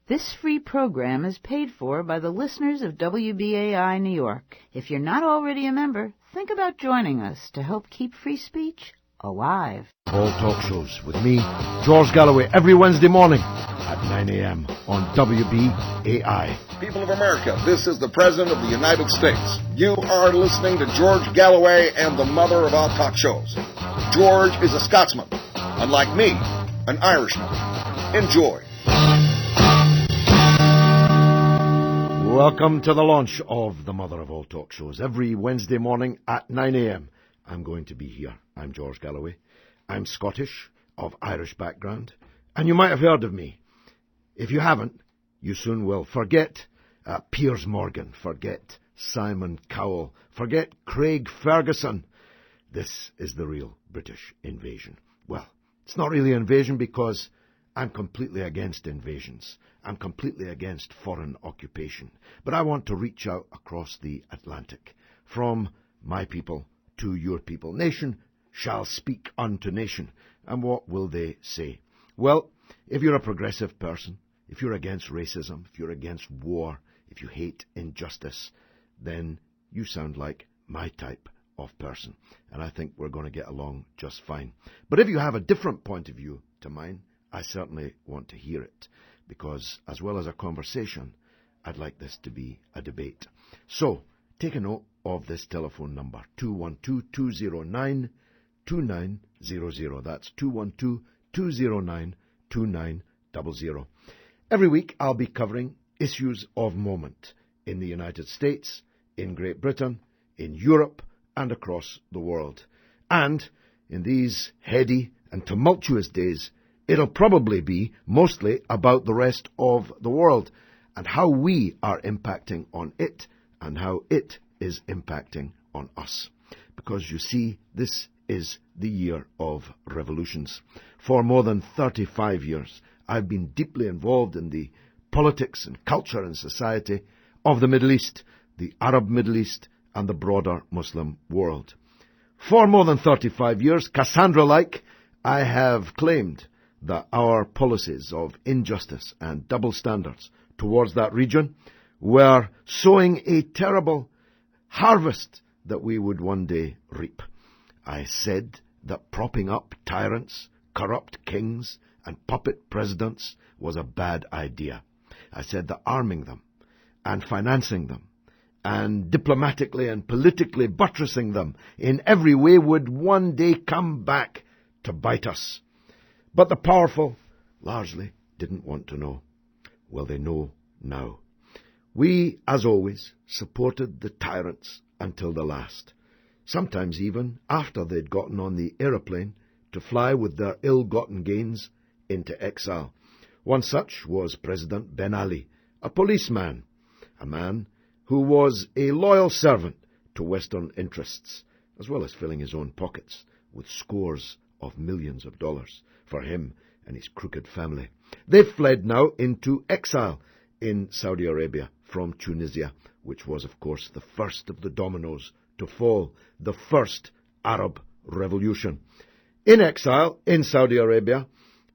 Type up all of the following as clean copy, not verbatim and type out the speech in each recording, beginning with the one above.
This free program is paid for by the listeners of WBAI New York. If you're not already a member, think about joining us to help keep free speech alive. All talk shows with me, George Galloway, every Wednesday morning at 9 a.m. on WBAI. People of America, this is the President of the United States. You are listening to George Galloway and the mother of all talk shows. George is a Scotsman, unlike me, an Irishman. Enjoy. Welcome to the launch of the mother of all talk shows. Every Wednesday morning at 9 a.m. I'm going to be here. I'm George Galloway. I'm Scottish, of Irish background, and you might have heard of me. If you haven't, you soon will. Forget Piers Morgan. Forget Simon Cowell. Forget Craig Ferguson. This is the real British invasion. Well, it's not really an invasion because I'm completely against invasions. I'm completely against foreign occupation. But I want to reach out across the Atlantic, from my people to your people. Nation shall speak unto nation. And what will they say? Well, if you're a progressive person, if you're against racism, if you're against war, if you hate injustice, then you sound like my type of person. And I think we're going to get along just fine. But if you have a different point of view to mine, I certainly want to hear it, because as well as a conversation, I'd like this to be a debate. So, take a note of this telephone number, 212-209-2900. That's 212-209-2900. Every week I'll be covering issues of moment in the United States, in Great Britain, in Europe, and across the world. And in these heady and tumultuous days, it'll probably be mostly about the rest of the world and how we are impacting on it and how it is impacting on us. Because you see, this is the year of revolutions. For more than 35 years, I've been deeply involved in the politics and culture and society of the Middle East, the Arab Middle East, and the broader Muslim world. For more than 35 years, Cassandra-like, I have claimed that our policies of injustice and double standards towards that region were sowing a terrible harvest that we would one day reap. I said that propping up tyrants, corrupt kings, and puppet presidents was a bad idea. I said that arming them and financing them and diplomatically and politically buttressing them in every way would one day come back to bite us. But the powerful largely didn't want to know. Well, they know now. We, as always, supported the tyrants until the last, sometimes even after they'd gotten on the aeroplane to fly with their ill-gotten gains into exile. One such was President Ben Ali, a policeman, a man who was a loyal servant to Western interests, as well as filling his own pockets with scores of millions of dollars for him and his crooked family. They've fled now into exile in Saudi Arabia from Tunisia, which was, of course, the first of the dominoes to fall, the first Arab revolution. In exile in Saudi Arabia,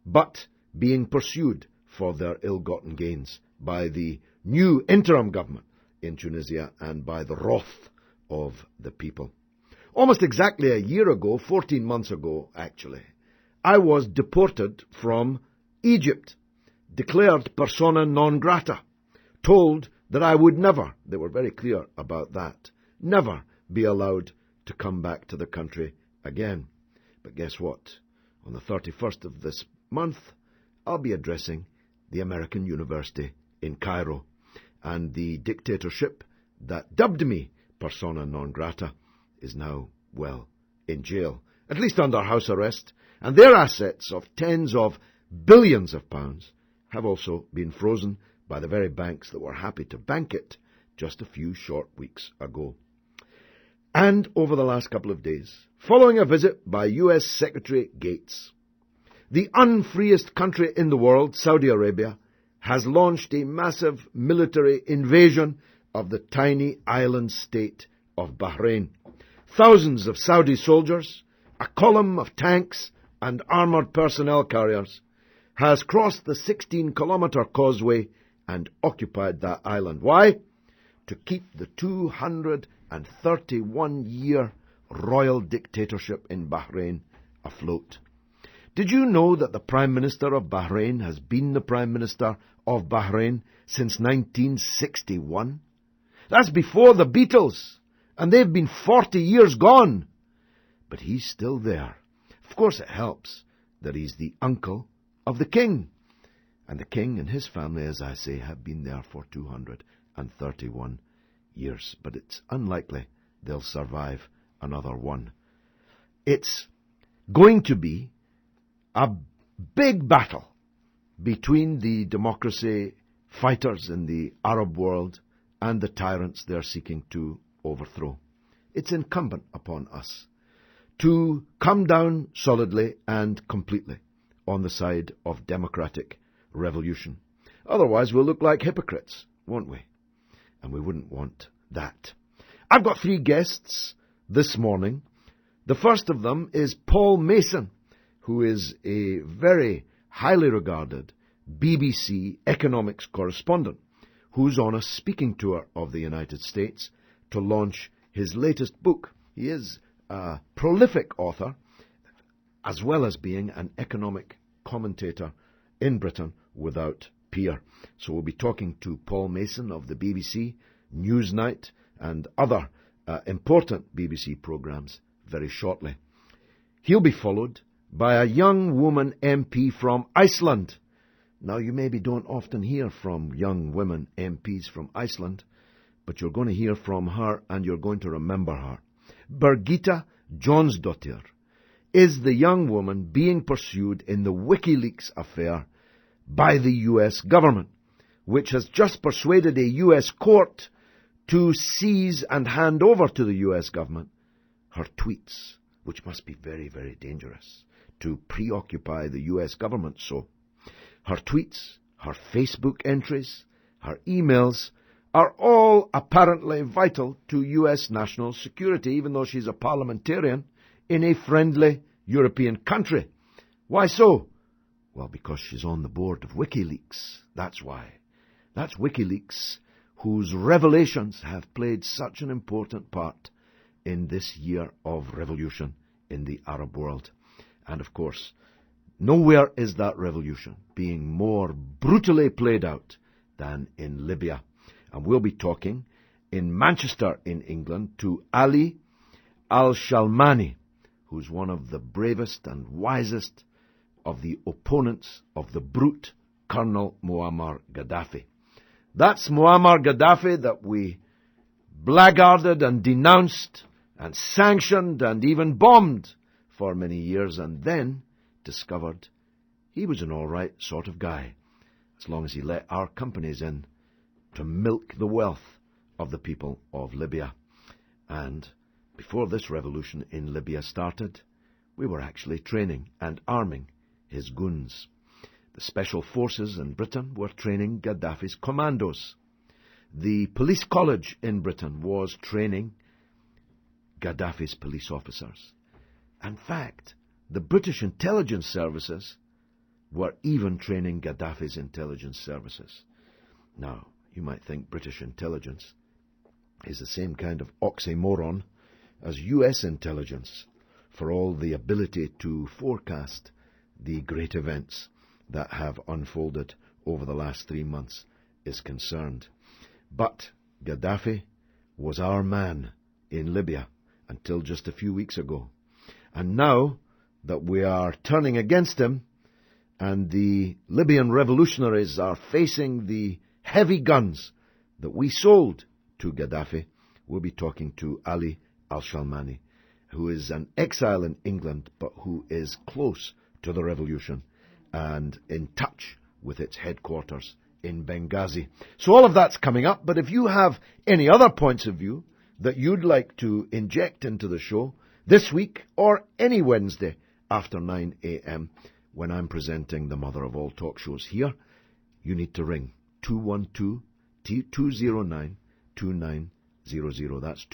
but being pursued for their ill-gotten gains by the new interim government in Tunisia and by the wrath of the people. Almost exactly a year ago, 14 months ago actually, I was deported from Egypt, declared persona non grata, told that I would never, they were very clear about that, never be allowed to come back to the country again. But guess what? On the 31st of this month, I'll be addressing the American University in Cairo, and the dictatorship that dubbed me persona non grata is now, well, in jail, at least under house arrest, and their assets of tens of billions of pounds have also been frozen by the very banks that were happy to bank it just a few short weeks ago. And over the last couple of days, following a visit by U.S. Secretary Gates, the unfreest country in the world, Saudi Arabia, has launched a massive military invasion of the tiny island state of Bahrain. Thousands of Saudi soldiers, a column of tanks and armoured personnel carriers has crossed the 16-kilometre causeway and occupied that island. Why? To keep the 231-year royal dictatorship in Bahrain afloat. Did you know that the Prime Minister of Bahrain has been the Prime Minister of Bahrain since 1961? That's before the Beatles, and they've been 40 years gone. But he's still there. Of course it helps that he's the uncle of the king. And the king and his family, as I say, have been there for 231 years. But it's unlikely they'll survive another one. It's going to be a big battle between the democracy fighters in the Arab world and the tyrants they're seeking to overthrow. It's incumbent upon us to come down solidly and completely on the side of democratic revolution. Otherwise we'll look like hypocrites, won't we? And we wouldn't want that. I've got 3 guests this morning. The first of them is Paul Mason, who is a very highly regarded BBC economics correspondent, who's on a speaking tour of the United States to launch his latest book. He is a prolific author, as well as being an economic commentator in Britain without peer. So we'll be talking to Paul Mason of the BBC, Newsnight, and other important BBC programmes very shortly. He'll be followed by a young woman MP from Iceland. Now, you maybe don't often hear from young women MPs from Iceland, but you're going to hear from her and you're going to remember her. Birgitta Jonsdottir is the young woman being pursued in the WikiLeaks affair by the US government, which has just persuaded a US court to seize and hand over to the US government her tweets, which must be very, very dangerous to preoccupy the US government so. Her tweets, her Facebook entries, her emails are all apparently vital to US national security, even though she's a parliamentarian in a friendly European country. Why so? Well, because she's on the board of WikiLeaks. That's why. That's WikiLeaks, whose revelations have played such an important part in this year of revolution in the Arab world. And of course, nowhere is that revolution being more brutally played out than in Libya. And we'll be talking in Manchester in England to Ali al-Shalmani, who's one of the bravest and wisest of the opponents of the brute Colonel Muammar Gaddafi. That's Muammar Gaddafi that we blackguarded and denounced and sanctioned and even bombed for many years, and then discovered he was an all-right sort of guy, as long as he let our companies in to milk the wealth of the people of Libya. And before this revolution in Libya started, we were actually training and arming his goons. The special forces in Britain were training Gaddafi's commandos. The police college in Britain was training Gaddafi's police officers. In fact, the British intelligence services were even training Gaddafi's intelligence services. Now, you might think British intelligence is the same kind of oxymoron as US intelligence, for all the ability to forecast the great events that have unfolded over the last 3 months is concerned. But Gaddafi was our man in Libya until just a few weeks ago. And now that we are turning against him and the Libyan revolutionaries are facing the heavy guns that we sold to Gaddafi, we'll be talking to Ali al-Shalmani, who is an exile in England, but who is close to the revolution and in touch with its headquarters in Benghazi. So all of that's coming up, but if you have any other points of view that you'd like to inject into the show this week or any Wednesday after 9 a.m. when I'm presenting the mother of all talk shows here, you need to ring 212-209-2900. That's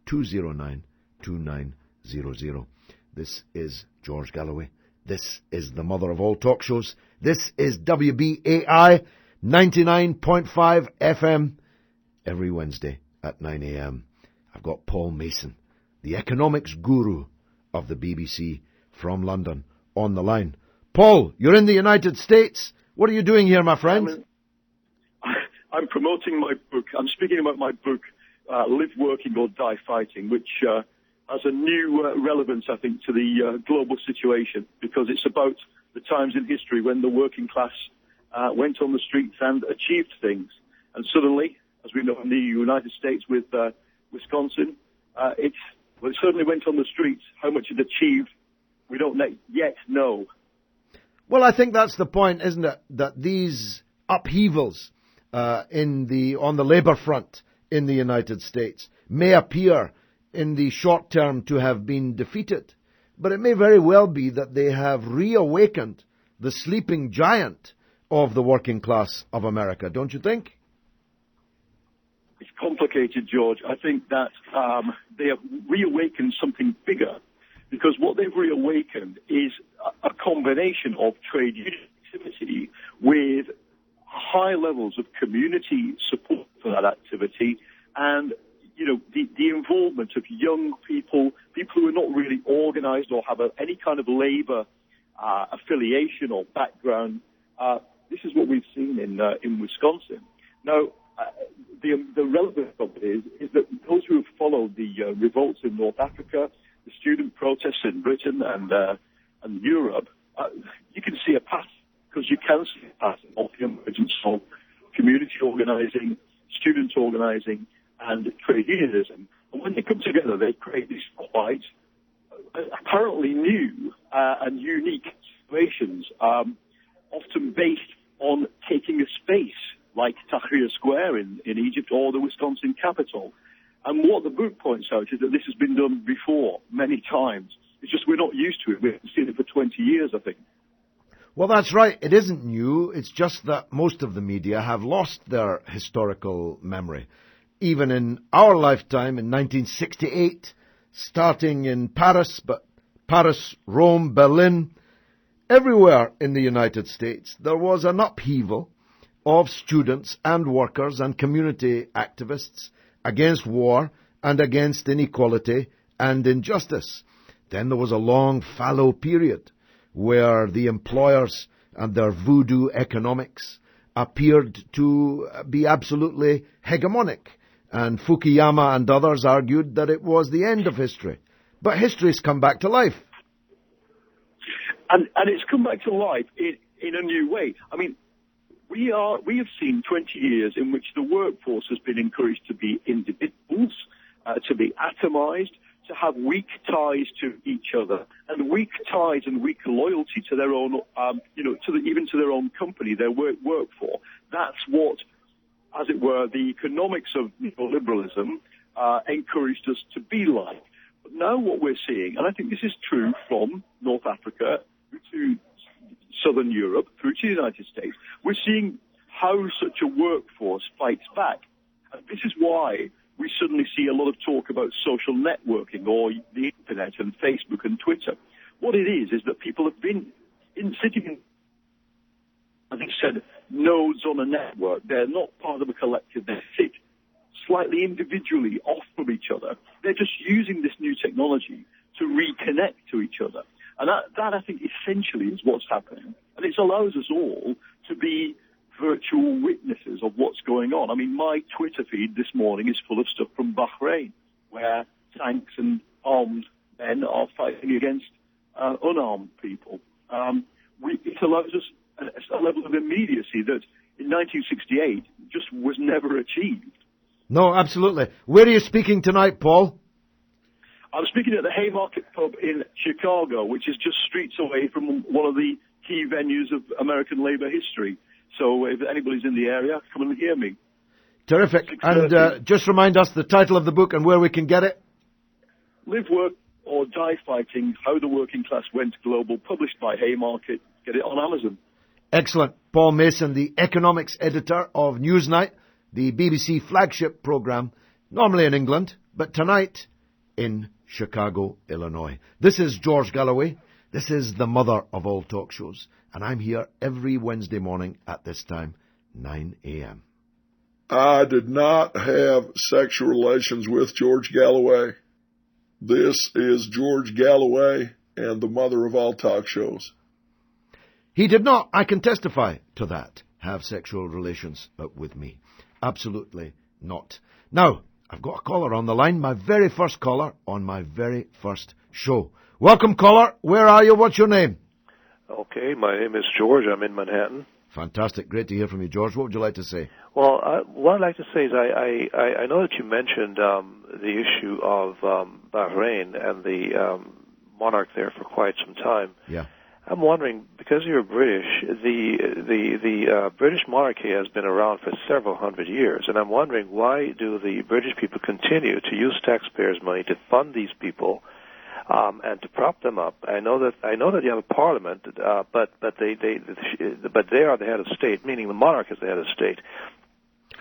212-209-2900. This is George Galloway, This is the mother of all talk shows. This is WBAI 99.5 FM every Wednesday at 9 a.m. I've got Paul Mason, the economics guru of the BBC from London, on the line. Paul, you're in the United States. What are you doing here, my friend? I'm promoting my book. I'm speaking about my book, Live Working or Die Fighting, which has a new relevance, I think, to the global situation, because it's about the times in history when the working class went on the streets and achieved things. And suddenly, as we know in the United States with Wisconsin, it certainly went on the streets. How much it achieved, we don't yet know. Well, I think that's the point, isn't it? That these upheavals on the labour front in the United States may appear in the short term to have been defeated, but it may very well be that they have reawakened the sleeping giant of the working class of America, don't you think? It's complicated, George. I think that they have reawakened something bigger, because what they've reawakened is a combination of trade union activity with high levels of community support for that activity, and the involvement of young people who are not really organized or have any kind of labor affiliation or background. This is what we've seen in Wisconsin. Now, the relevance of it is that those who have followed the revolts in North Africa, the student protests in Britain and Europe, you can see a pattern, because you can see a pattern of the emergence of community organizing, student organizing, and trade unionism. And when they come together, they create these quite apparently new and unique situations, often based on taking a space like Tahrir Square in Egypt or the Wisconsin Capitol. And what the book points out is that this has been done before many times. It's just we're not used to it. We've seen it for 20 years, I think. Well, that's right. It isn't new. It's just that most of the media have lost their historical memory. Even in our lifetime, in 1968, starting in Paris, Rome, Berlin, everywhere in the United States, there was an upheaval of students and workers and community activists against war and against inequality and injustice. Then there was a long fallow period where the employers and their voodoo economics appeared to be absolutely hegemonic, and Fukuyama and others argued that it was the end of history. But history's come back to life. And it's come back to life in a new way. I mean, we have seen 20 years in which the workforce has been encouraged to be individuals, to be atomized, to have weak ties to each other, and weak ties and weak loyalty to their own, even to their own company, their work for. That's what, as it were, the economics of neoliberalism encouraged us to be like. But now what we're seeing, and I think this is true from North Africa to Southern Europe through to the United States, we're seeing how such a workforce fights back. And this is why we suddenly see a lot of talk about social networking or the internet and Facebook and Twitter. What it is that people have been sitting in, as I said, nodes on a network. They're not part of a collective. They sit slightly individually off from each other. They're just using this new technology to reconnect to each other. And that I think, essentially is what's happening. And it allows us all to be virtual witnesses of what's going on. I mean, my Twitter feed this morning is full of stuff from Bahrain, where tanks and armed men are fighting against unarmed people. It allows us a level of immediacy that in 1968 just was never achieved. No, absolutely. Where are you speaking tonight, Paul? I'm speaking at the Haymarket Pub in Chicago, which is just streets away from one of the key venues of American labor history. So if anybody's in the area, come and hear me. Terrific. And just remind us the title of the book and where we can get it. Live, Work or Die Fighting, How the Working Class Went Global, published by Haymarket. Get it on Amazon. Excellent. Paul Mason, the economics editor of Newsnight, the BBC flagship programme, normally in England, but tonight in Chicago, Illinois. This is George Galloway. This is the mother of all talk shows, and I'm here every Wednesday morning at this time, 9 a.m. I did not have sexual relations with George Galloway. This is George Galloway and the mother of all talk shows. He did not, I can testify to that, have sexual relations with me. Absolutely not. Now, I've got a caller on the line, my very first caller on my very first show. Welcome, caller. Where are you? What's your name? Okay, my name is George. I'm in Manhattan. Fantastic. Great to hear from you, George. What would you like to say? Well, what I'd like to say is I know that you mentioned the issue of Bahrain and the monarch there for quite some time. Yeah. I'm wondering, because you're British, the British monarchy has been around for several hundred years, and I'm wondering, why do the British people continue to use taxpayers' money to fund these people and to prop them up? I know that you have a parliament, but they are the head of state, meaning the monarch is the head of state.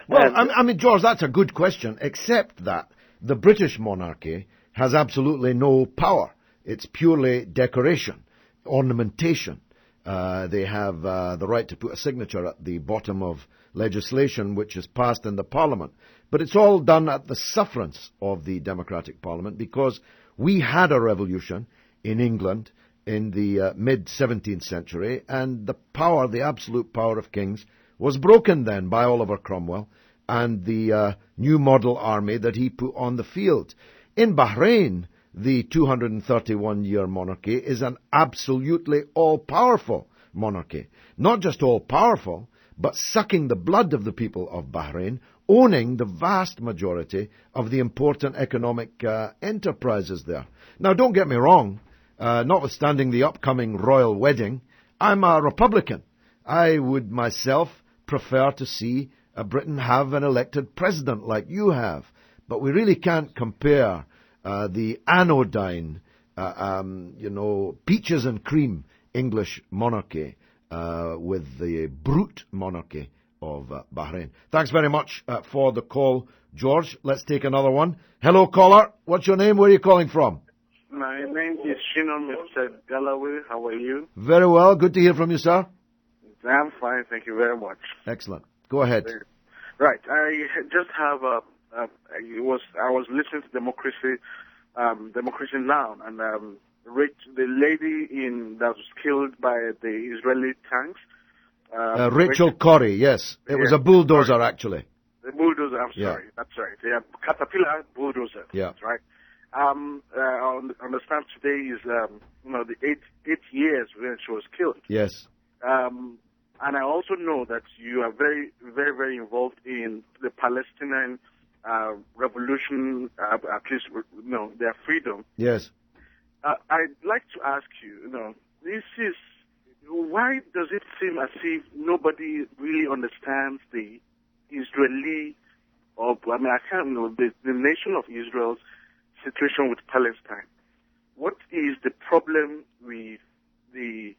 Well, I mean, George, that's a good question, except that the British monarchy has absolutely no power. It's purely decoration, ornamentation. They have the right to put a signature at the bottom of legislation which is passed in the Parliament. But it's all done at the sufferance of the Democratic Parliament, because we had a revolution in England in the mid-17th century, and the power, the absolute power of kings, was broken then by Oliver Cromwell and the new model army that he put on the field. In Bahrain, the 231-year monarchy is an absolutely all-powerful monarchy. Not just all-powerful, but sucking the blood of the people of Bahrain, owning the vast majority of the important economic enterprises there. Now, don't get me wrong, notwithstanding the upcoming royal wedding, I'm a Republican. I would myself prefer to see Britain have an elected president like you have. But we really can't compare the anodyne, peaches and cream English monarchy with the brute monarchy of Bahrain. Thanks very much for the call, George. Let's take another one. Hello, caller. What's your name? Where are you calling from? My name is Shinon Mr. Galloway. How are you? Very well. Good to hear from you, sir. I'm fine. Thank you very much. Excellent. Go ahead. Right. I just have I was listening to Democracy Now, and the lady that was killed by the Israeli tanks. Rachel Corrie, yes. It was a bulldozer, actually. The bulldozer, I'm sorry. That's right. Yeah, Caterpillar bulldozer. Yeah. That's right. I understand today is, the eight years when she was killed. Yes. And I also know that you are very, very, very involved in the Palestinian revolution, at least, their freedom. Yes. I'd like to ask you, why does it seem as if nobody really understands the Israeli, the nation of Israel's situation with Palestine? What is the problem with the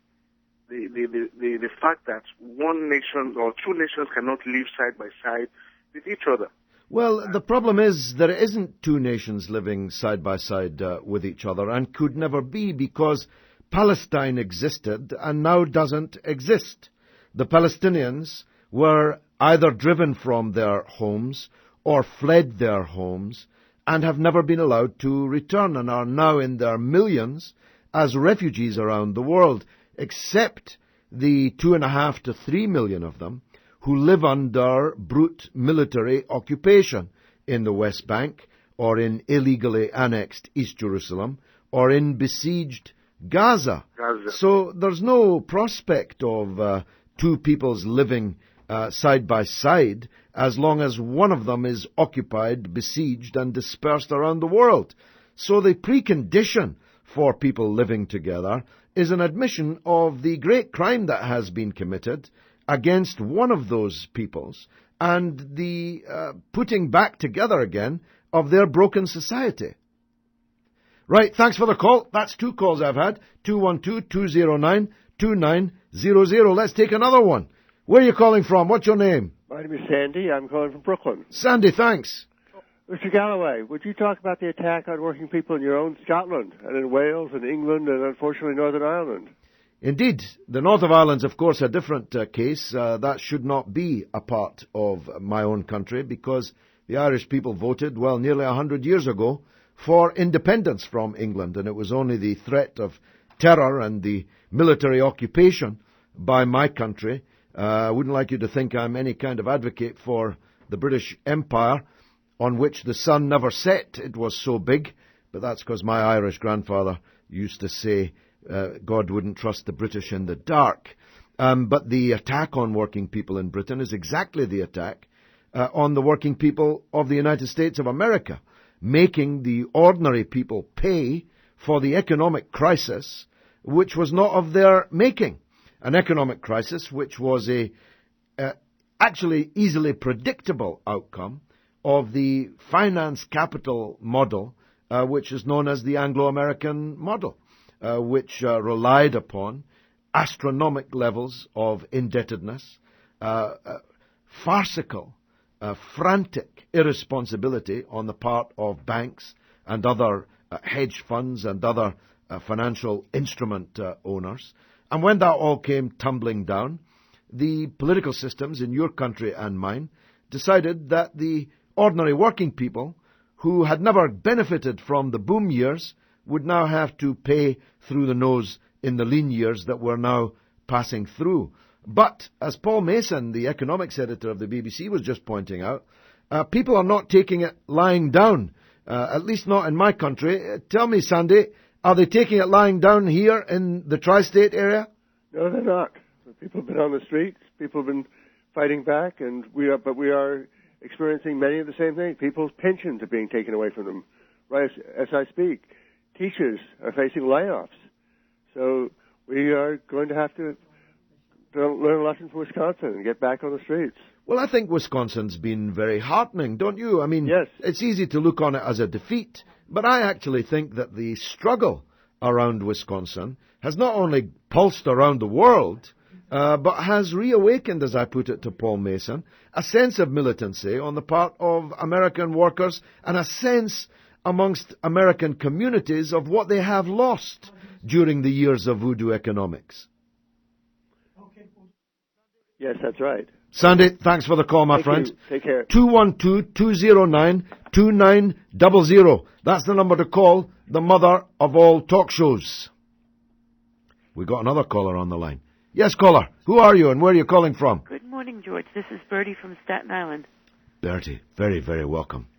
fact that one nation or two nations cannot live side by side with each other? Well, the problem is there isn't two nations living side by side with each other, and could never be, because Palestine existed and now doesn't exist. The Palestinians were either driven from their homes or fled their homes and have never been allowed to return, and are now in their millions as refugees around the world, except the 2.5 to 3 million of them who live under brute military occupation in the West Bank, or in illegally annexed East Jerusalem, or in besieged Gaza. So there's no prospect of two peoples living side by side as long as one of them is occupied, besieged, and dispersed around the world. So the precondition for people living together is an admission of the great crime that has been committed against one of those peoples, and the putting back together again of their broken society. Right, thanks for the call. That's 2 calls I've had. 212-209-2900. Let's take another one. Where are you calling from? What's your name? My name is Sandy. I'm calling from Brooklyn. Sandy, thanks. Mr. Galloway, would you talk about the attack on working people in your own Scotland and in Wales and England and unfortunately Northern Ireland? Indeed. The North of Ireland's, of course, a different case. That should not be a part of my own country because the Irish people voted, well, nearly 100 years ago for independence from England, and it was only the threat of terror and the military occupation by my country. I wouldn't like you to think I'm any kind of advocate for the British Empire, on which the sun never set. It was so big, but that's because my Irish grandfather used to say God wouldn't trust the British in the dark. But the attack on working people in Britain is exactly the attack on the working people of the United States of America, making the ordinary people pay for the economic crisis which was not of their making. An economic crisis which was a actually easily predictable outcome of the finance capital model, which is known as the Anglo-American model, which relied upon astronomic levels of indebtedness, farcical, frantic irresponsibility on the part of banks and other hedge funds and other financial instrument owners. And when that all came tumbling down, the political systems in your country and mine decided that the ordinary working people who had never benefited from the boom years would now have to pay through the nose in the lean years that we're now passing through. But, as Paul Mason, the economics editor of the BBC, was just pointing out, people are not taking it lying down, at least not in my country. Tell me, Sandy, are they taking it lying down here in the tri-state area? No, they're not. People have been on the streets, people have been fighting back, and we are experiencing many of the same things. People's pensions are being taken away from them right as I speak. Teachers are facing layoffs. So we are going to have to learn a lesson from Wisconsin and get back on the streets. Well, I think Wisconsin's been very heartening, don't you? I mean, yes. It's easy to look on it as a defeat, but I actually think that the struggle around Wisconsin has not only pulsed around the world, but has reawakened, as I put it to Paul Mason, a sense of militancy on the part of American workers and a sense amongst American communities of what they have lost during the years of voodoo economics. Yes, that's right. Sandy, thanks for the call, my friend. You. Take care. 212-209-2900. That's the number to call, the mother of all talk shows. We got another caller on the line. Yes, caller. Who are you and where are you calling from? Good morning, George. This is Bertie from Staten Island. Bertie, very, very welcome.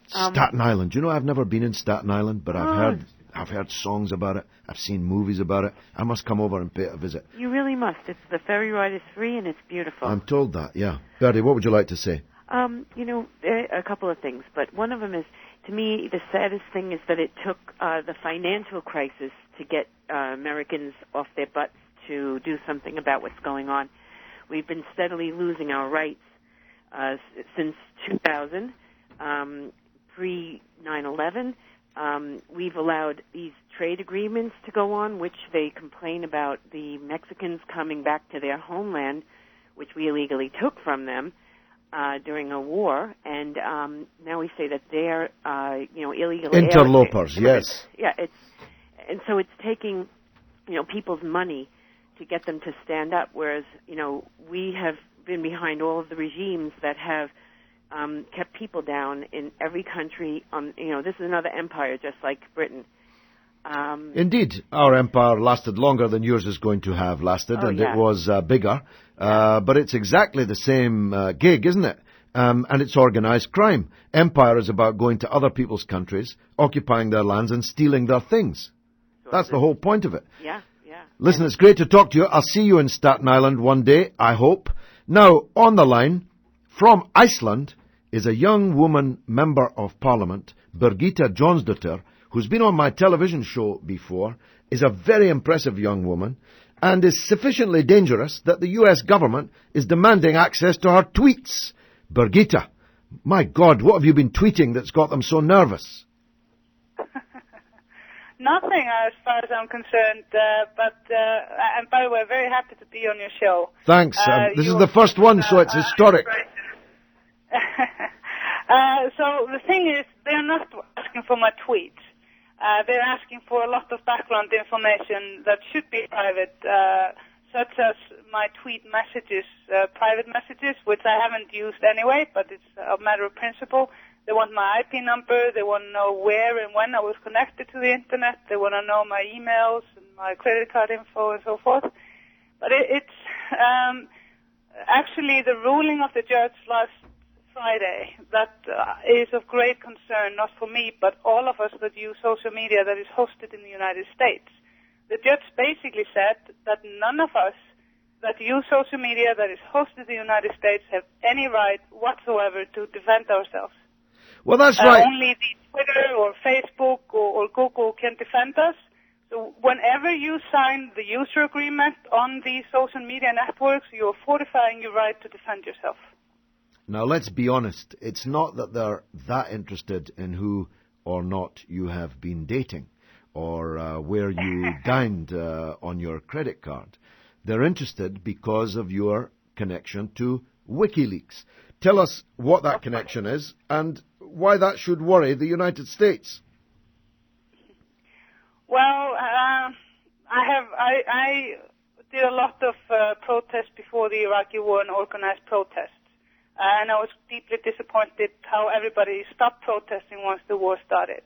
Staten Island. Do you know I've never been in Staten Island, but I've heard songs about it. I've seen movies about it. I must come over and pay it a visit. You really must. The ferry ride is free and it's beautiful. I'm told that, yeah. Bertie, what would you like to say? A couple of things, but one of them is, to me, the saddest thing is that it took the financial crisis to get Americans off their butts to do something about what's going on. We've been steadily losing our rights since 2000, pre-9/11. We've allowed these trade agreements to go on, which they complain about the Mexicans coming back to their homeland, which we illegally took from them during a war, and now we say that they're, illegal interlopers. Yes. Yeah, so it's taking, people's money to get them to stand up, whereas, we have been behind all of the regimes that have kept people down in every country. This is another empire, just like Britain. Indeed, our empire lasted longer than yours is going to have lasted, It was bigger. But it's exactly the same gig, isn't it? And it's organized crime. Empire is about going to other people's countries, occupying their lands and stealing their things. So that's the whole point of it. Yeah. Listen, it's great to talk to you. I'll see you in Staten Island one day, I hope. Now, on the line, from Iceland, is a young woman member of Parliament, Birgitta Jónsdóttir, who's been on my television show before, is a very impressive young woman, and is sufficiently dangerous that the US government is demanding access to her tweets. Birgitta, my God, what have you been tweeting that's got them so nervous? Nothing, as far as I'm concerned, and by the way, very happy to be on your show. Thanks. This is the first one, so it's historic. So the thing is, they're not asking for my tweets. They're asking for a lot of background information that should be private, such as my tweet messages, private messages, which I haven't used anyway, but it's a matter of principle. They want my IP number. They want to know where and when I was connected to the Internet. They want to know my emails and my credit card info and so forth. But it's actually the ruling of the judge last Friday that is of great concern, not for me, but all of us that use social media that is hosted in the United States. The judge basically said that none of us that use social media that is hosted in the United States have any right whatsoever to defend ourselves. Well, that's right. Only the Twitter or Facebook or Google can defend us. So whenever you sign the user agreement on these social media networks, you're fortifying your right to defend yourself. Now, let's be honest. It's not that they're that interested in who or not you have been dating or where you dined on your credit card. They're interested because of your connection to WikiLeaks. Tell us what that connection is and why that should worry the United States. Well, I did a lot of protests before the Iraqi war and organized protests. And I was deeply disappointed how everybody stopped protesting once the war started.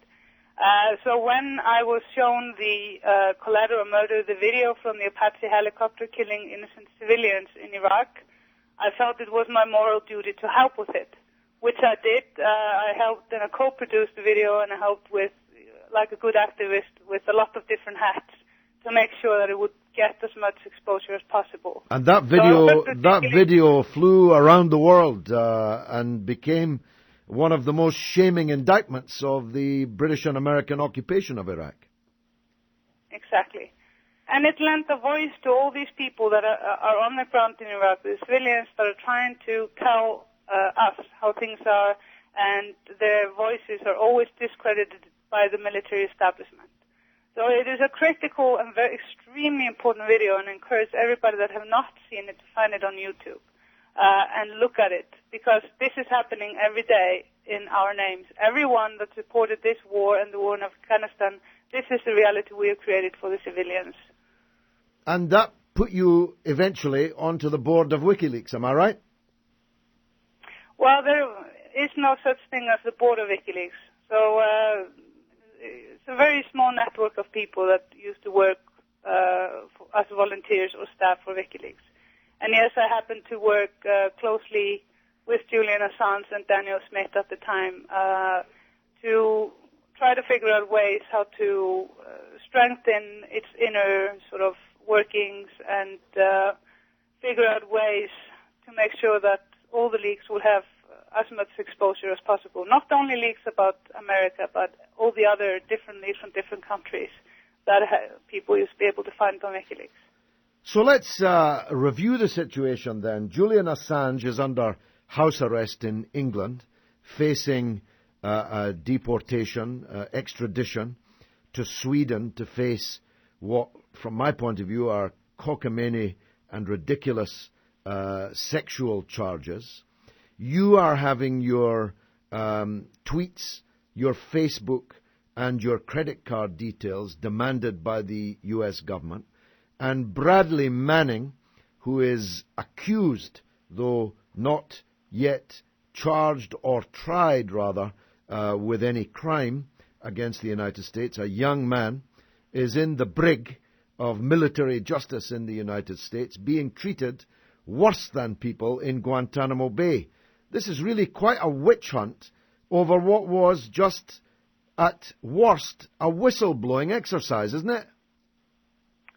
So when I was shown the collateral murder, the video from the Apache helicopter killing innocent civilians in Iraq, I felt it was my moral duty to help with it, which I did. I helped and I co-produced the video, and I helped with, like a good activist, with a lot of different hats to make sure that it would get as much exposure as possible. And that video flew around the world and became one of the most shaming indictments of the British and American occupation of Iraq. Exactly. And it lent a voice to all these people that are on the ground in Iraq, the civilians that are trying to tell us how things are, and their voices are always discredited by the military establishment. So it is a critical and very extremely important video, and I encourage everybody that have not seen it to find it on YouTube and look at it, because this is happening every day in our names. Everyone that supported this war and the war in Afghanistan, this is the reality we have created for the civilians. And that put you eventually onto the board of WikiLeaks, am I right? Well, there is no such thing as the board of WikiLeaks. So it's a very small network of people that used to work as volunteers or staff for WikiLeaks. And yes, I happened to work closely with Julian Assange and Daniel Smith at the time to try to figure out ways how to strengthen its inner sort of workings and figure out ways to make sure that all the leaks will have as much exposure as possible. Not only leaks about America, but all the other different leaks from different countries that people used to be able to find on WikiLeaks. So let's review the situation then. Julian Assange is under house arrest in England, facing deportation, extradition to Sweden to face what, from my point of view, are cockamamie and ridiculous sexual charges. You are having your tweets, your Facebook, and your credit card details demanded by the U.S. government. And Bradley Manning, who is accused, though not yet charged or tried, rather, with any crime against the United States, a young man, is in the brig of military justice in the United States, being treated worse than people in Guantanamo Bay. This is really quite a witch hunt over what was just, at worst, a whistleblowing exercise, isn't it?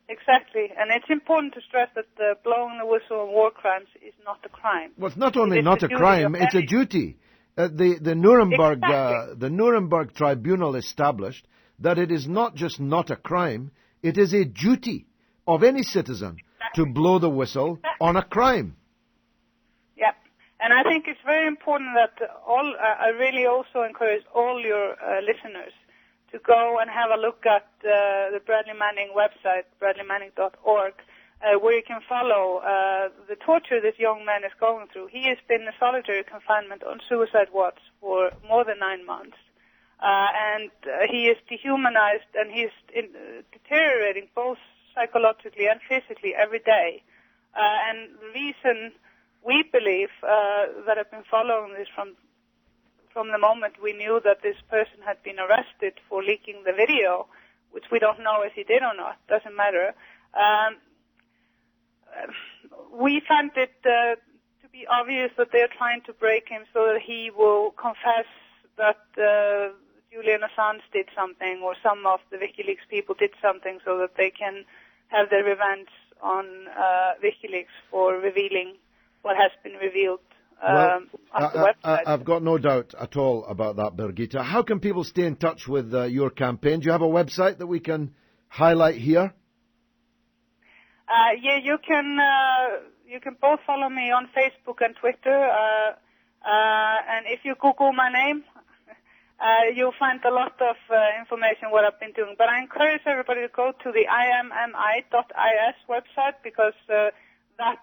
Exactly, and it's important to stress that blowing the whistle on war crimes is not a crime. Well, it's not only not a crime, it's a duty. The Nuremberg Tribunal established that it is not just not a crime, it is a duty of any citizen to blow the whistle on a crime. Yeah, and I think it's very important that I really also encourage all your listeners to go and have a look at the Bradley Manning website, bradleymanning.org, where you can follow the torture this young man is going through. He has been in solitary confinement on suicide watch for more than 9 months. And he is dehumanized, and he is deteriorating both psychologically and physically every day. And the reason we believe that have been following this from the moment we knew that this person had been arrested for leaking the video, which we don't know if he did or not, doesn't matter. We find it to be obvious that they're trying to break him so that he will confess that Julian Assange did something, or some of the WikiLeaks people did something, so that they can have their revenge on WikiLeaks for revealing what has been revealed on the website. I've got no doubt at all about that, Birgitta. How can people stay in touch with your campaign? Do you have a website that we can highlight here? Yeah, you can both follow me on Facebook and Twitter, and if you Google my name, you'll find a lot of information what I've been doing. But I encourage everybody to go to the immi.is website, because that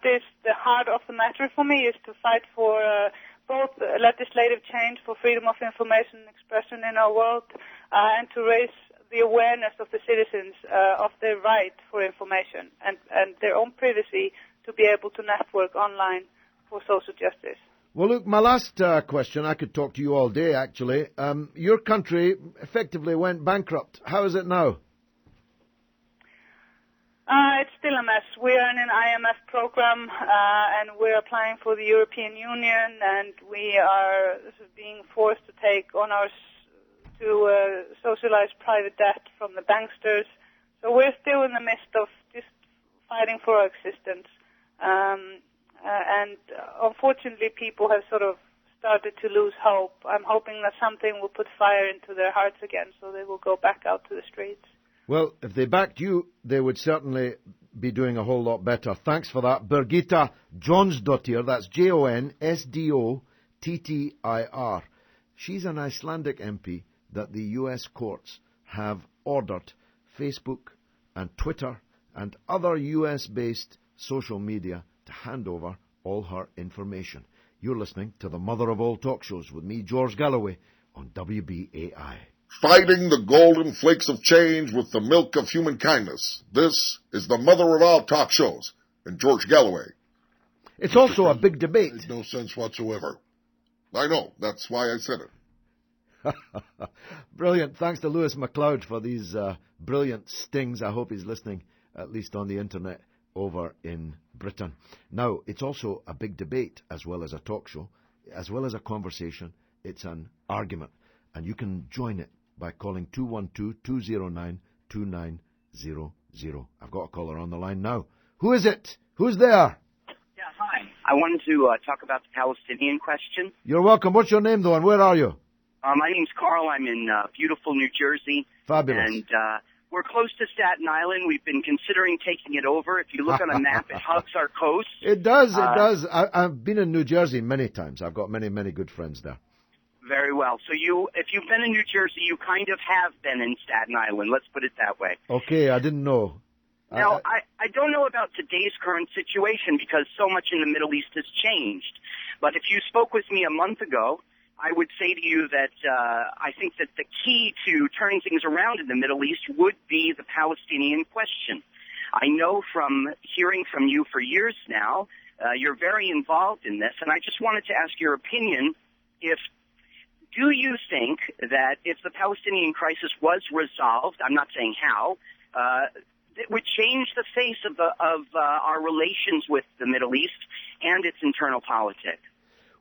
is the heart of the matter for me, is to fight for both legislative change, for freedom of information and expression in our world, and to raise the awareness of the citizens of their right for information and their own privacy to be able to network online for social justice. Well, look, my last question, I could talk to you all day, actually. Your country effectively went bankrupt. How is it now? It's still a mess. We are in an IMF program, and we're applying for the European Union, and we are being forced to take on to socialize private debt from the banksters. So we're still in the midst of just fighting for our existence. And unfortunately, people have sort of started to lose hope. I'm hoping that something will put fire into their hearts again, so they will go back out to the streets. Well, if they backed you, they would certainly be doing a whole lot better. Thanks for that. Birgitta Jonsdottir, that's Jonsdottir. She's an Icelandic MP that the US courts have ordered Facebook and Twitter and other US-based social media to hand over all her information. You're listening to the mother of all talk shows with me, George Galloway, on WBAI. Fighting the golden flakes of change with the milk of human kindness. This is the mother of all talk shows, and George Galloway. It's also a big debate. Made no sense whatsoever. I know. That's why I said it. Brilliant. Thanks to Lewis MacLeod for these brilliant stings. I hope he's listening, at least on the internet, over in Britain. Now, it's also a big debate as well as a talk show, as well as a conversation. It's an argument. And you can join it by calling 212-209-2900. I've got a caller on the line now. Who is it? Who's there? Yeah, hi. I wanted to talk about the Palestinian question. You're welcome. What's your name, though, and where are you? My name's Carl. I'm in beautiful New Jersey. Fabulous. And we're close to Staten Island. We've been considering taking it over. If you look on a map, it hugs our coast. It does, it does. I've been in New Jersey many times. I've got many, many good friends there. Very well. So if you've been in New Jersey, you kind of have been in Staten Island. Let's put it that way. Okay, I didn't know. Now, I don't know about today's current situation because so much in the Middle East has changed. But if you spoke with me a month ago, I would say to you that I think that the key to turning things around in the Middle East would be the Palestinian question. I know from hearing from you for years now, you're very involved in this, and I just wanted to ask your opinion. Do you think that if the Palestinian crisis was resolved, I'm not saying how, it would change the face of our relations with the Middle East and its internal politics?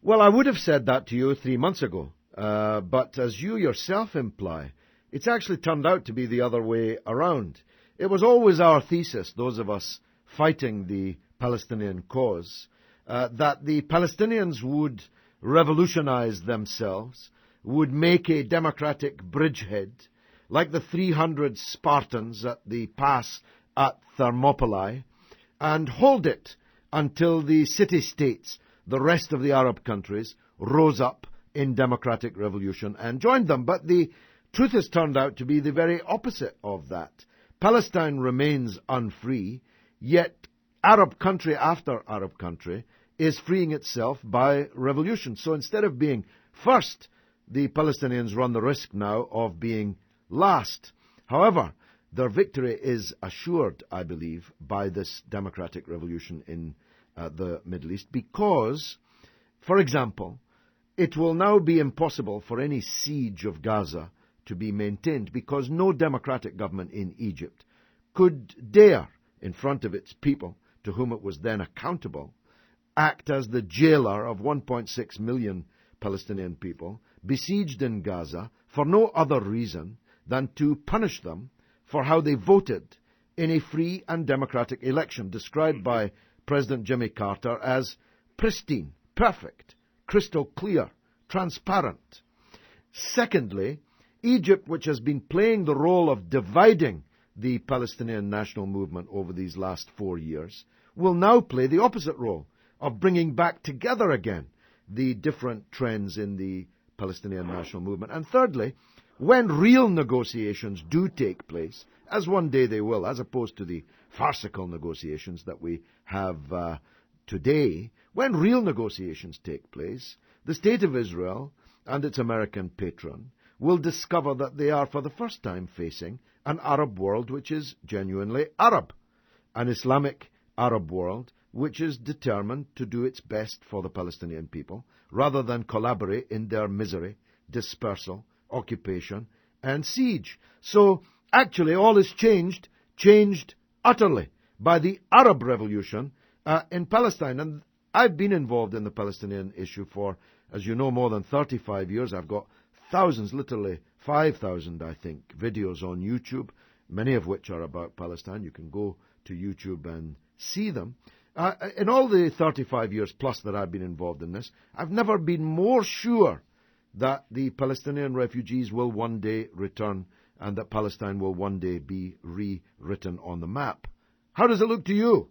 Well, I would have said that to you 3 months ago, but as you yourself imply, it's actually turned out to be the other way around. It was always our thesis, those of us fighting the Palestinian cause, that the Palestinians would revolutionize themselves, would make a democratic bridgehead, like the 300 Spartans at the pass at Thermopylae, and hold it until the city-states, the rest of the Arab countries, rose up in democratic revolution and joined them. But the truth has turned out to be the very opposite of that. Palestine remains unfree, yet Arab country after Arab country is freeing itself by revolution. So instead of being first, the Palestinians run the risk now of being last. However, their victory is assured, I believe, by this democratic revolution in the Middle East because, for example, it will now be impossible for any siege of Gaza to be maintained because no democratic government in Egypt could dare, in front of its people, to whom it was then accountable, act as the jailer of 1.6 million Palestinian people besieged in Gaza for no other reason than to punish them for how they voted in a free and democratic election described by President Jimmy Carter as pristine, perfect, crystal clear, transparent. Secondly, Egypt, which has been playing the role of dividing the Palestinian national movement over these last 4 years, will now play the opposite role of bringing back together again the different trends in the Palestinian national movement. And thirdly, when real negotiations do take place, as one day they will, as opposed to the farcical negotiations that we have today, when real negotiations take place, the State of Israel and its American patron will discover that they are for the first time facing an Arab world which is genuinely Arab, an Islamic Arab world which is determined to do its best for the Palestinian people rather than collaborate in their misery, dispersal, occupation, and siege. So, actually, all is changed utterly by the Arab Revolution in Palestine. And I've been involved in the Palestinian issue for, as you know, more than 35 years. I've got thousands, literally 5,000, I think, videos on YouTube, many of which are about Palestine. You can go to YouTube and see them. In all the 35 years plus that I've been involved in this, I've never been more sure that the Palestinian refugees will one day return and that Palestine will one day be rewritten on the map. How does it look to you?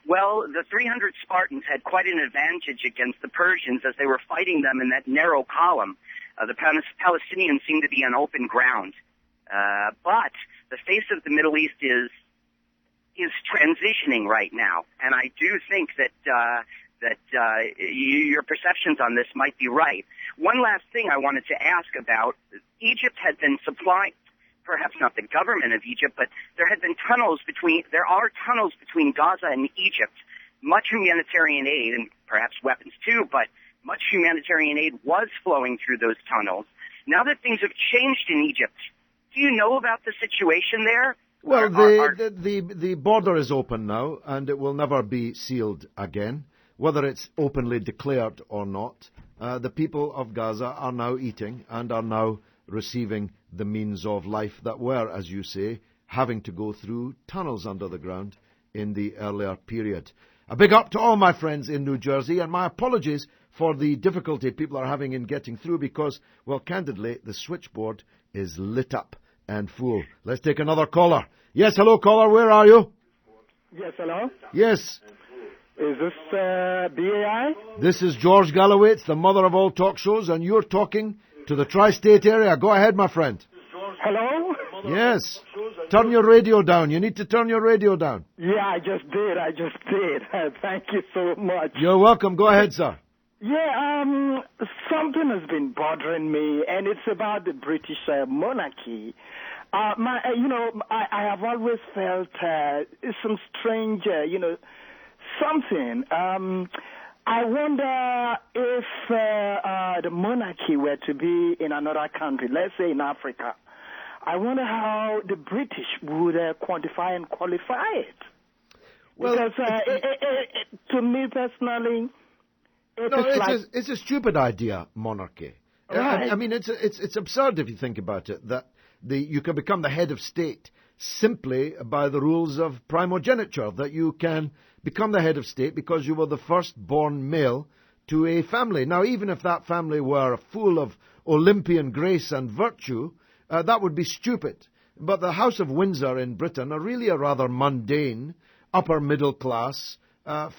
Well, the 300 Spartans had quite an advantage against the Persians as they were fighting them in that narrow column. The Palestinians seem to be on open ground. But the face of the Middle East is transitioning right now, and I do think that your perceptions on this might be right. One last thing I wanted to ask about: Egypt had been supplying, perhaps not the government of Egypt, but there are tunnels between Gaza and Egypt. Much humanitarian aid, and perhaps weapons too, but much humanitarian aid was flowing through those tunnels. Now that things have changed in Egypt, do you know about the situation there? Well, the border is open now, and it will never be sealed again, whether it's openly declared or not. The people of Gaza are now eating and are now receiving the means of life that were, as you say, having to go through tunnels under the ground in the earlier period. A big up to all my friends in New Jersey, and my apologies for the difficulty people are having in getting through because, well, candidly, the switchboard is lit up and full. Let's take another caller. Yes, hello, caller. Where are you? Yes, hello? Yes. Is this BAI? This is George Galloway. It's the mother of all talk shows, and you're talking to the tri-state area. Go ahead, my friend. Hello? Yes. Turn your radio down. You need to turn your radio down. Yeah, I just did. Thank you so much. You're welcome. Go ahead, sir. Yeah, something has been bothering me, and it's about the British monarchy. I have always felt some strange, something. I wonder if the monarchy were to be in another country, let's say in Africa. I wonder how the British would quantify and qualify it. Well, because to me personally, it's a stupid idea, monarchy. Right. I mean, it's absurd if you think about it, that you can become the head of state simply by the rules of primogeniture, that you can become the head of state because you were the first-born male to a family. Now, even if that family were full of Olympian grace and virtue, that would be stupid. But the House of Windsor in Britain are really a rather mundane, upper-middle-class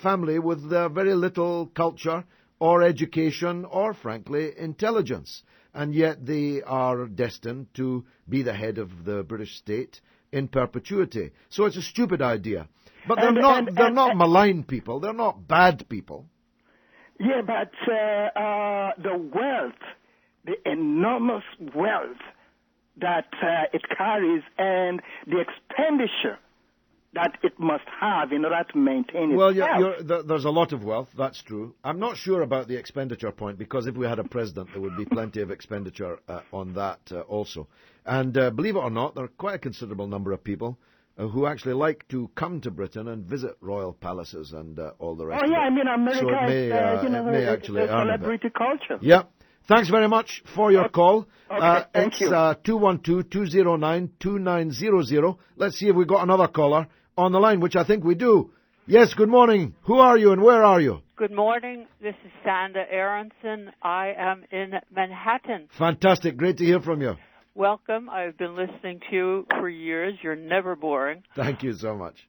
family with very little culture or education or, frankly, intelligence. And yet they are destined to be the head of the British state in perpetuity. So it's a stupid idea. But they're not malign people. They're not bad people. Yeah, but the wealth, the enormous wealth that it carries, and the expenditure that it must have in order to maintain itself. Well, there's a lot of wealth, that's true. I'm not sure about the expenditure point, because if we had a president, there would be plenty of expenditure on that also. And believe it or not, there are quite a considerable number of people who actually like to come to Britain and visit royal palaces and all the rest of it. I mean, America so it may actually earn a bit. Celebrity culture. Yeah. Thanks very much for your call. Okay, thank you. It's 212-209-2900. Let's see if we've got another caller on the line, which I think we do. Yes, good morning. Who are you and where are you? Good morning. This is Sandra Aronson. I am in Manhattan. Fantastic. Great to hear from you. Welcome. I've been listening to you for years. You're never boring. Thank you so much.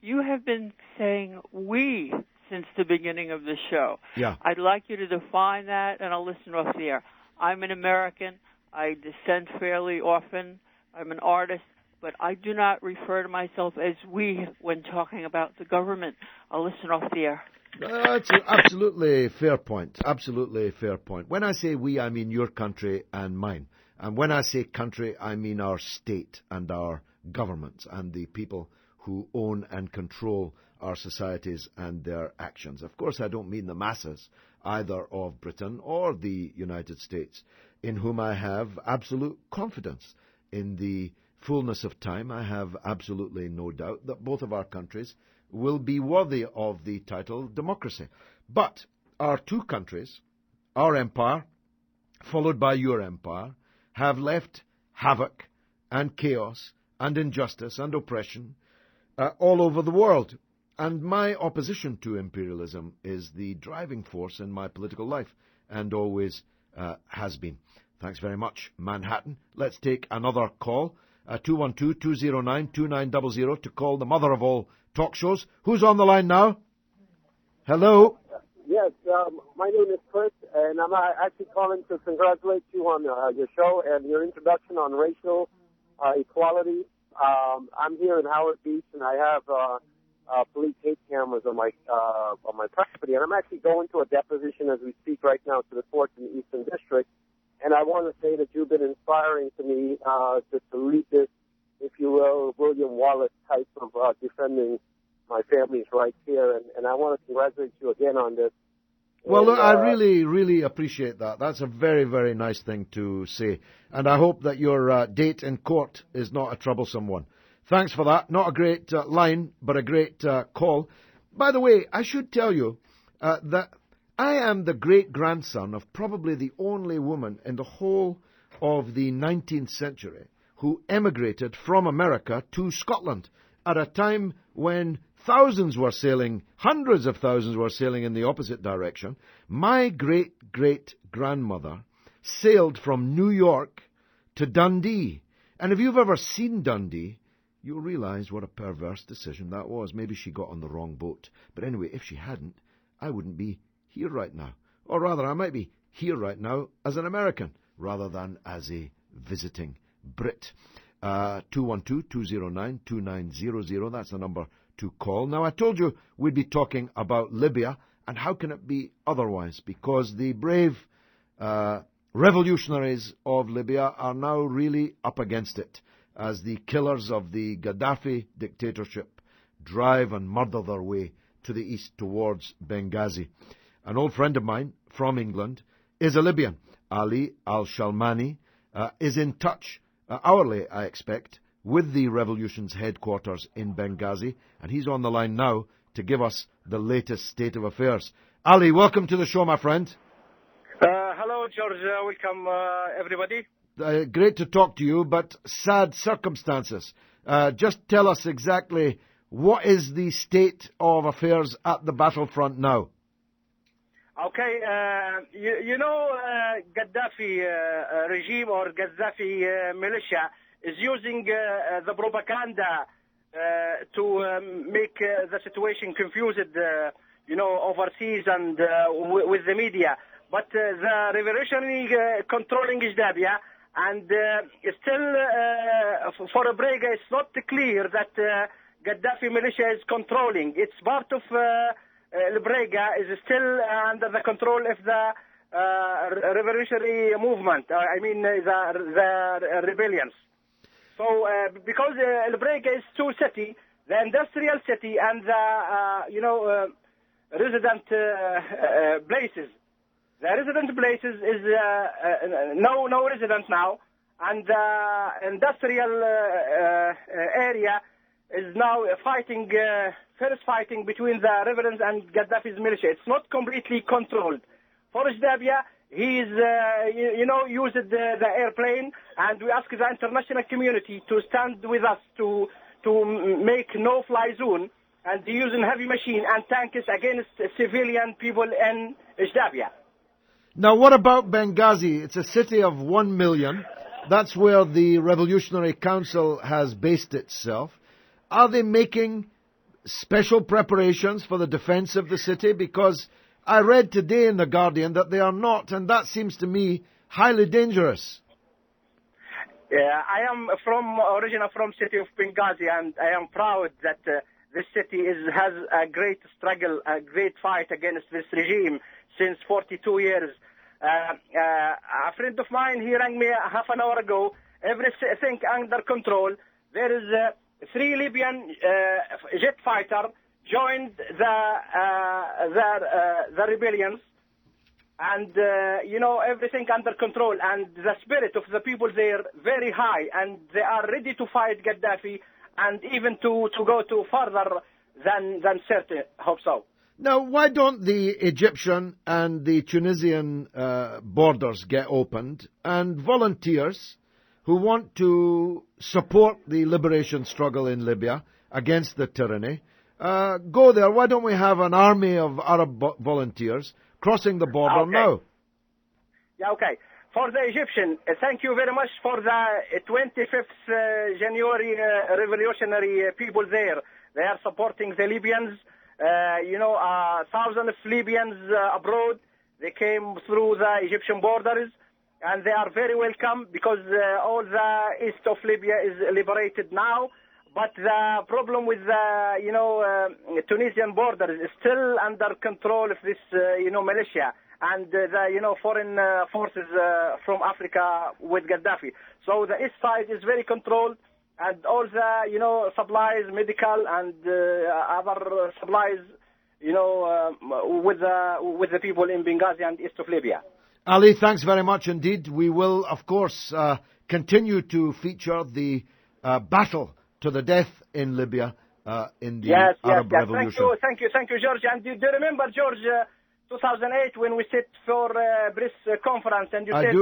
You have been saying we since the beginning of the show. Yeah. I'd like you to define that, and I'll listen off the air. I'm an American. I dissent fairly often. I'm an artist. But I do not refer to myself as we when talking about the government. I'll listen off the air. That's an absolutely fair point. Absolutely fair point. When I say we, I mean your country and mine. And when I say country, I mean our state and our governments and the people who own and control our societies and their actions. Of course, I don't mean the masses, either of Britain or the United States, in whom I have absolute confidence. In the fullness of time, I have absolutely no doubt that both of our countries will be worthy of the title democracy. But our two countries, our empire, followed by your empire, have left havoc and chaos and injustice and oppression all over the world. And my opposition to imperialism is the driving force in my political life, and always has been. Thanks very much, Manhattan. Let's take another call. 212-209-2900 to call the mother of all talk shows. Who's on the line now? Hello? Yes, my name is Chris, and I'm actually calling to congratulate you on your show and your introduction on racial equality. I'm here in Howard Beach, and I have police hate cameras on my property, and I'm actually going to a deposition as we speak right now to the courts in the Eastern District. And I want to say that you've been inspiring to me just to lead this, if you will, William Wallace type of defending my family's rights here. And I want to congratulate you again on this. Well, look, I really, really appreciate that. That's a very, very nice thing to say. And I hope that your date in court is not a troublesome one. Thanks for that. Not a great line, but a great call. By the way, I should tell you that I am the great-grandson of probably the only woman in the whole of the 19th century who emigrated from America to Scotland at a time when thousands were sailing, hundreds of thousands were sailing in the opposite direction. My great-great-grandmother sailed from New York to Dundee. And if you've ever seen Dundee, you'll realize what a perverse decision that was. Maybe she got on the wrong boat. But anyway, if she hadn't, I wouldn't be here right now. Or rather, I might be here right now as an American rather than as a visiting Brit. 212-209-2900, that's the number to call. Now, I told you we'd be talking about Libya, and how can it be otherwise? Because the brave revolutionaries of Libya are now really up against it as the killers of the Gaddafi dictatorship drive and murder their way to the east towards Benghazi. An old friend of mine from England is a Libyan. Ali al-Shalmani is in touch, hourly I expect, with the revolution's headquarters in Benghazi, and he's on the line now to give us the latest state of affairs. Ali, welcome to the show, my friend. Hello, George. Welcome, everybody. Great to talk to you, but sad circumstances. Just tell us exactly what is the state of affairs at the battlefront now. Okay, you know, Gaddafi regime or Gaddafi militia is using the propaganda to make the situation confused, overseas and with the media. But the revolutionary controlling Jdabia, and still for a break, it's not clear that Gaddafi militia is controlling. It's part of Brega is still under the control of the revolutionary movement. The rebellions. So because Brega is two cities, the industrial city and the resident places. The resident places is no resident now, and the industrial area is now fighting between the rebels and Gaddafi's militia. It's not completely controlled. For Dabia, he's used the airplane, and we ask the international community to stand with us to make no-fly zone, and using heavy machine and tanks against civilian people in Dabia. Now, what about Benghazi? It's a city of 1 million. That's where the Revolutionary Council has based itself. Are they making special preparations for the defense of the city? Because I read today in The Guardian that they are not, and that seems to me highly dangerous. I am originally from city of Benghazi, and I am proud that this city has a great struggle, a great fight against this regime since 42 years. A friend of mine, he rang me half an hour ago. Everything under control. There is 3 Libyan jet fighter joined the rebellions, and everything under control. And the spirit of the people there very high, and they are ready to fight Gaddafi, and even to go to further than certain. Hope so. Now, why don't the Egyptian and the Tunisian borders get opened, and volunteers who want to support the liberation struggle in Libya against the tyranny go there? Why don't we have an army of Arab volunteers crossing the border now? Yeah, okay. For the Egyptian, thank you very much for the 25th January revolutionary people there. They are supporting the Libyans. Thousands of Libyans abroad. They came through the Egyptian borders, and they are very welcome because all the east of Libya is liberated now. But the problem with the Tunisian border is still under control of this militia and the foreign forces from Africa with Gaddafi. So the east side is very controlled. And all the, supplies, medical and other supplies, with the people in Benghazi and east of Libya. Ali, thanks very much indeed. We will, of course, continue to feature the battle to the death in Libya in the Arab Revolution. Thank you, George. And do you remember, George, 2008 when we sit for press conference and you said...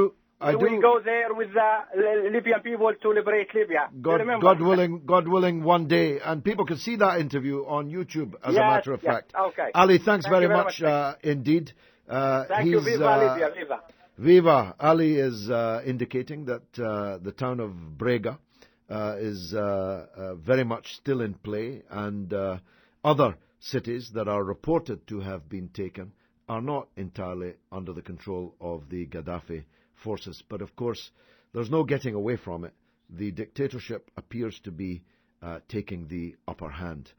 We will go there with the Libyan people to liberate Libya. God willing, one day. And people can see that interview on YouTube, as a matter of fact. Okay. Ali, thanks very much indeed. Thank you. Viva Libya, viva. Viva. Ali is indicating that the town of Brega is very much still in play, and other cities that are reported to have been taken are not entirely under the control of the Gaddafi forces. But of course, there's no getting away from it. The dictatorship appears to be taking the upper hand,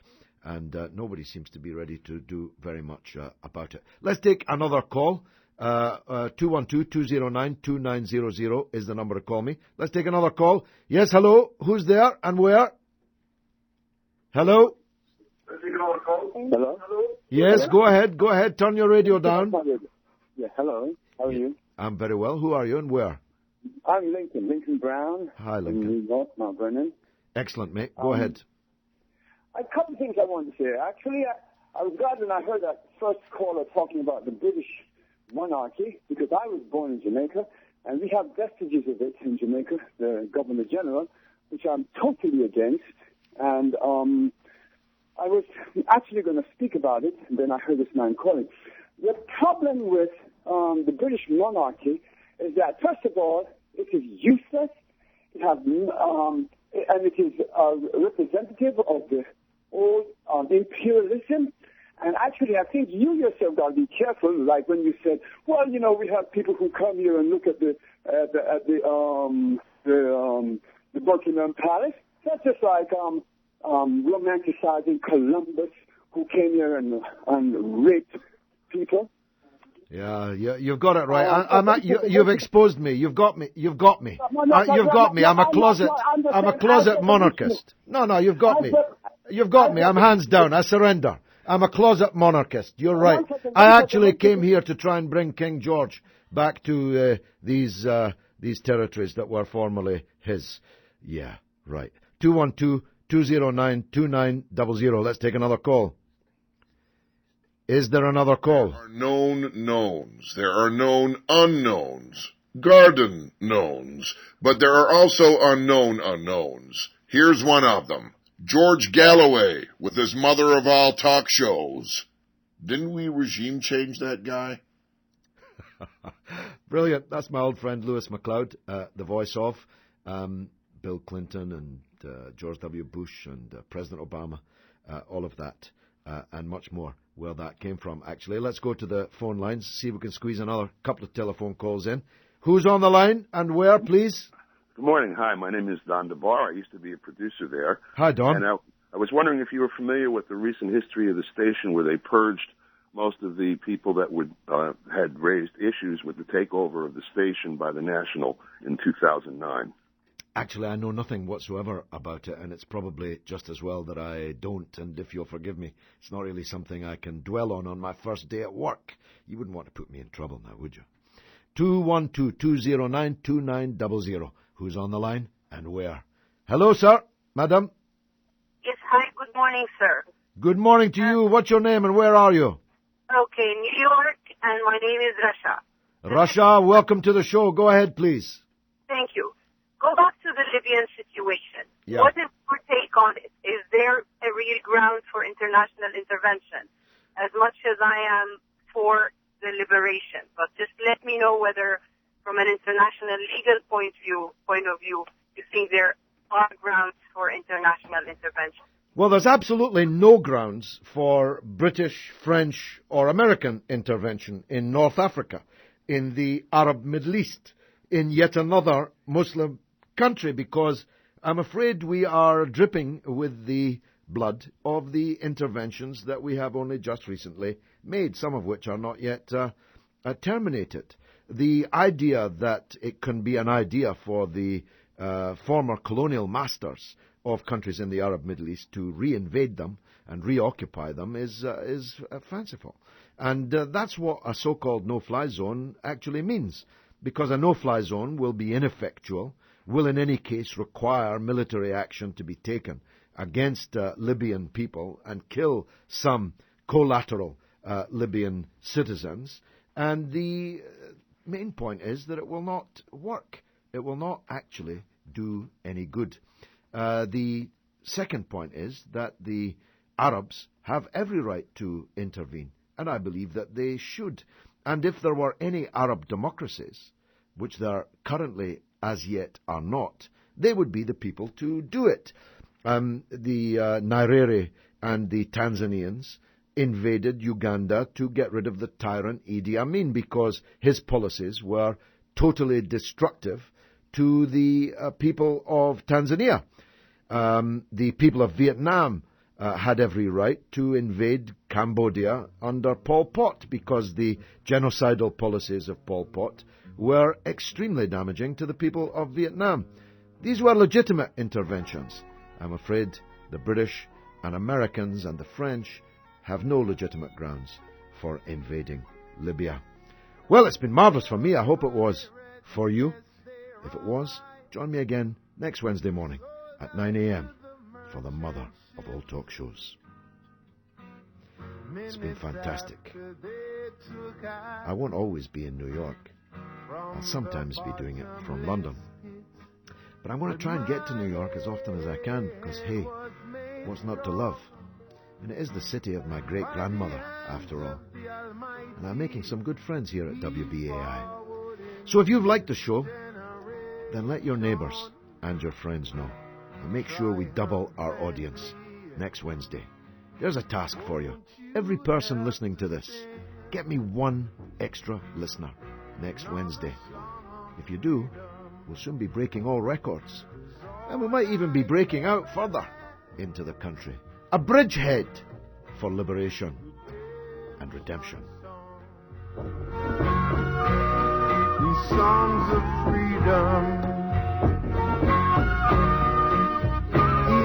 and nobody seems to be ready to do very much about it. Let's take another call. 212-209-2900 is the number to call me. Let's take another call. Yes, hello. Who's there and where? Hello? Hello? Yes, go ahead. Turn your radio down. Yeah, hello. How are you? I'm very well. Who are you and where? I'm Lincoln Brown. Hi, Lincoln. From New York, Mount Vernon. Excellent, mate. Go ahead. A couple of things I wanted to say. Actually, I was glad when I heard that first caller talking about the British monarchy, because I was born in Jamaica, and we have vestiges of it in Jamaica, the Governor General, which I'm totally against. And I was actually going to speak about it, and then I heard this man calling. The problem with the British monarchy is that, first of all, it is useless. It has, and it is representative of the old imperialism. And actually, I think you yourself got to be careful. Like when you said, "Well, we have people who come here and look at the Buckingham Palace." That's just like romanticizing Columbus, who came here and raped people. Yeah, you've got it right. You've exposed me. You've got me. You've got me. You've got me. I'm a closet monarchist. No, you've got me. You've got me. I'm hands down. I surrender. I'm a closet monarchist. You're right. I actually came here to try and bring King George back to these territories that were formerly his. Yeah, right. 212-209-2900. Let's take another call. Is there another call? There are known knowns. There are known unknowns. Garden knowns. But there are also unknown unknowns. Here's one of them. George Galloway with his mother of all talk shows. Didn't we regime change that guy? Brilliant. That's my old friend Lewis MacLeod, the voice of Bill Clinton and George W. Bush and President Obama, all of that and much more. Where that came from, actually. Let's go to the phone lines, see if we can squeeze another couple of telephone calls in. Who's on the line and where, please? Good morning. Hi, my name is Don DeBar. I used to be a producer there. Hi, Don. And I was wondering if you were familiar with the recent history of the station where they purged most of the people that had raised issues with the takeover of the station by the National in 2009. Actually, I know nothing whatsoever about it, and it's probably just as well that I don't, and if you'll forgive me, it's not really something I can dwell on my first day at work. You wouldn't want to put me in trouble now, would you? 212-209-2900. Who's on the line and where? Hello, sir. Madam. Yes, hi. Good morning, sir. Good morning to you. What's your name and where are you? Okay, New York, and my name is Rasha. Rasha, welcome to the show. Go ahead, please. Thank you. Go back to the Libyan situation. Yeah. What is your take on it? Is there a real ground for international intervention? As much as I am for the liberation, but just let me know whether, from an international legal point of view, you think there are grounds for international intervention. Well, there's absolutely no grounds for British, French, or American intervention in North Africa, in the Arab Middle East, in yet another Muslim country, because I'm afraid we are dripping with the blood of the interventions that we have only just recently made, some of which are not yet terminated. The idea that it can be an idea for the former colonial masters of countries in the Arab Middle East to reinvade them and reoccupy them is fanciful. And that's what a so-called no-fly zone actually means, because a no-fly zone will be ineffectual, will in any case require military action to be taken against Libyan people and kill some collateral Libyan citizens. And the main point is that it will not work. It will not actually do any good. The second point is that the Arabs have every right to intervene, and I believe that they should. And if there were any Arab democracies, which there currently as yet are not, they would be the people to do it. The Nyerere and the Tanzanians invaded Uganda to get rid of the tyrant Idi Amin because his policies were totally destructive to the people of Tanzania. The people of Vietnam had every right to invade Cambodia under Pol Pot because the genocidal policies of Pol Pot were extremely damaging to the people of Vietnam. These were legitimate interventions. I'm afraid the British and Americans and the French have no legitimate grounds for invading Libya. Well, it's been marvellous for me. I hope it was for you. If it was, join me again next Wednesday morning at 9 a.m. for the mother of all talk shows. It's been fantastic. I won't always be in New York. I'll sometimes be doing it from London. But I'm going to try and get to New York as often as I can, because, hey, what's not to love? And it is the city of my great-grandmother, after all. And I'm making some good friends here at WBAI. So if you've liked the show, then let your neighbours and your friends know. And make sure we double our audience next Wednesday. There's a task for you. Every person listening to this, get me one extra listener next Wednesday. If you do, we'll soon be breaking all records. And we might even be breaking out further. into the country. A bridgehead for liberation and redemption. These songs of freedom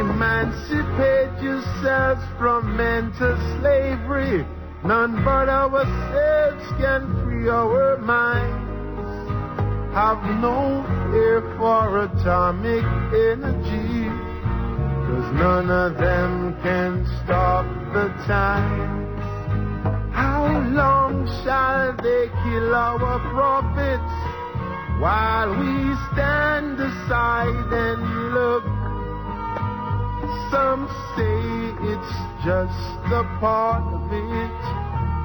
emancipate yourselves from mental slavery. None but ourselves can free our minds. Have no fear for atomic energy, 'cause none of them can stop the time. How long shall they kill our prophets while we stand aside and look? Some say it's just a part of it,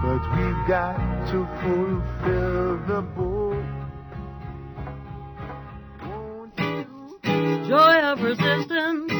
but we've got to fulfill the book. Joy of resistance.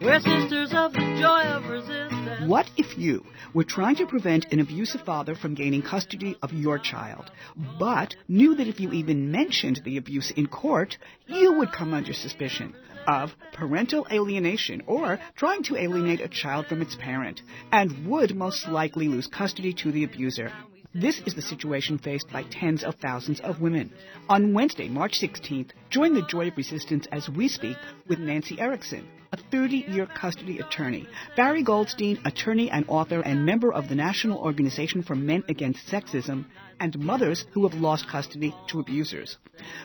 We're sisters of the joy of resistance. What if you were trying to prevent an abusive father from gaining custody of your child, but knew that if you even mentioned the abuse in court, you would come under suspicion of parental alienation or trying to alienate a child from its parent, and would most likely lose custody to the abuser? This is the situation faced by tens of thousands of women. On Wednesday, March 16th, join the Joy of Resistance as we speak with Nancy Erickson, a 30-year custody attorney, Barry Goldstein, attorney and author and member of the National Organization for Men Against Sexism, and mothers who have lost custody to abusers.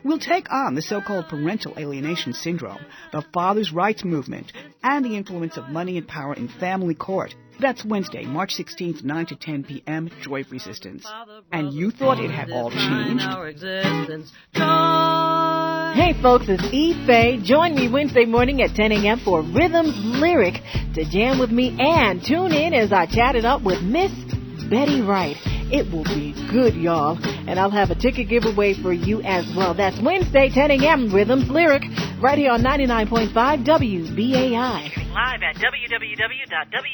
We'll take on the so-called parental alienation syndrome, the father's rights movement, and the influence of money and power in family court. That's Wednesday, March 16th, 9 to 10 p.m., Joy of Resistance. And you thought it had all changed? Hey folks, it's Ife. Join me Wednesday morning at 10 a.m. for Rhythms Lyric to jam with me, and tune in as I chat it up with Miss Betty Wright. It will be good, y'all. And I'll have a ticket giveaway for you as well. That's Wednesday, 10 a.m., Rhythms Lyric, right here on 99.5 WBAI. Live at www.wbai.org.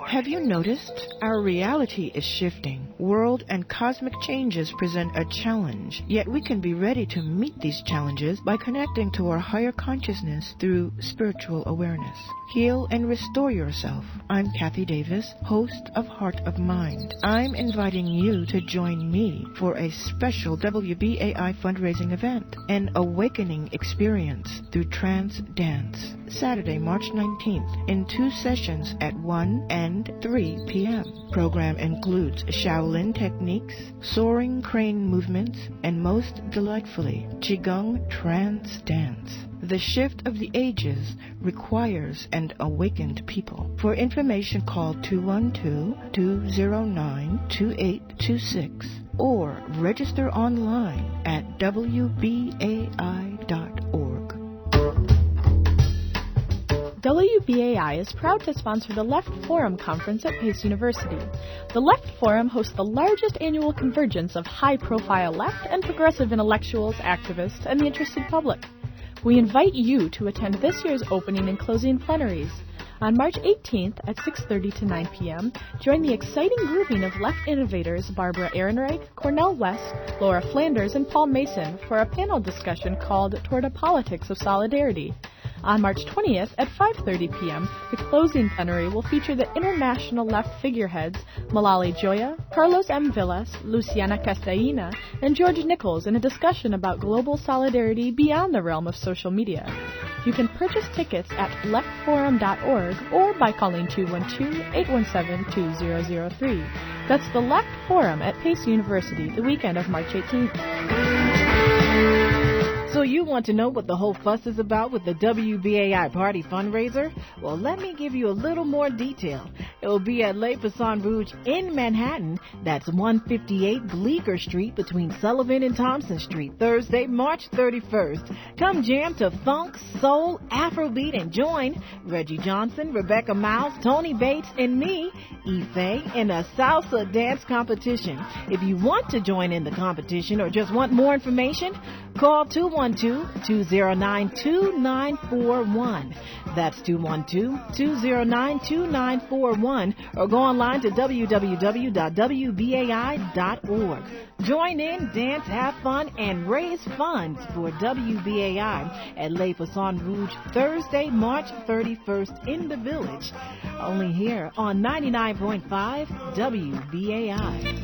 Have you noticed? Our reality is shifting. World and cosmic changes present a challenge, yet we can be ready to meet these challenges by connecting to our higher consciousness through spiritual awareness. Heal and restore yourself. I'm Kathy Davis, host of Heart of Mind. I'm inviting you to join me for a special WBAI fundraising event, an awakening experience through trance dance. Saturday, March 19th, in 2 sessions at 1 and 3 p.m. Program includes Shaolin techniques, soaring crane movements, and most delightfully, Qigong trance dance. The shift of the ages requires an awakened people. For information, call 212-209-2826 or register online at WBAI.org. WBAI is proud to sponsor the Left Forum Conference at Pace University. The Left Forum hosts the largest annual convergence of high-profile left and progressive intellectuals, activists, and the interested public. We invite you to attend this year's opening and closing plenaries. On March 18th at 6:30 to 9 p.m., join the exciting grouping of left innovators Barbara Ehrenreich, Cornel West, Laura Flanders, and Paul Mason for a panel discussion called Toward a Politics of Solidarity. On March 20th at 5:30 p.m., the closing plenary will feature the international left figureheads Malali Joya, Carlos M. Villas, Luciana Castellina, and George Nichols in a discussion about global solidarity beyond the realm of social media. You can purchase tickets at leftforum.org or by calling 212-817-2003. That's the Left Forum at Pace University the weekend of March 18th. So you want to know what the whole fuss is about with the WBAI Party fundraiser? Well, let me give you a little more detail. It will be at Le Poisson Rouge in Manhattan. That's 158 Bleecker Street between Sullivan and Thompson Street, Thursday, March 31st. Come jam to funk, soul, Afrobeat, and join Reggie Johnson, Rebecca Miles, Tony Bates, and me, Ife, in a salsa dance competition. If you want to join in the competition or just want more information, call 212-209-2941. That's 212-209-2941. fun or go online to www.wbai.org. Join in, dance, have fun, and raise funds for WBAI at Les Poissons Rouge Thursday, March 31st in the Village. Only here on 99.5 WBAI.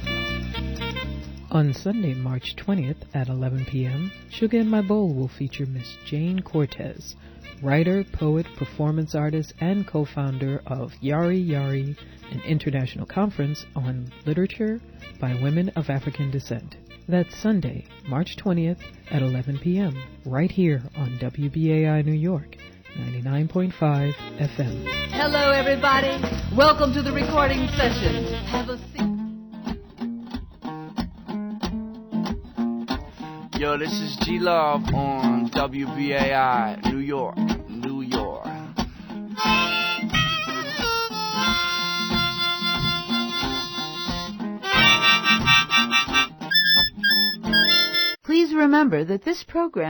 On Sunday, March 20th at 11 p.m., Sugar in My Bowl will feature Miss Jane Cortez, writer, poet, performance artist, and co-founder of Yari Yari, an international conference on literature by women of African descent. That's Sunday, March 20th at 11 p.m., right here on WBAI New York, 99.5 FM. Hello, everybody. Welcome to the recording session. Have a seat. Yo, this is G-Love on WBAI, New York, New York. Please remember that this program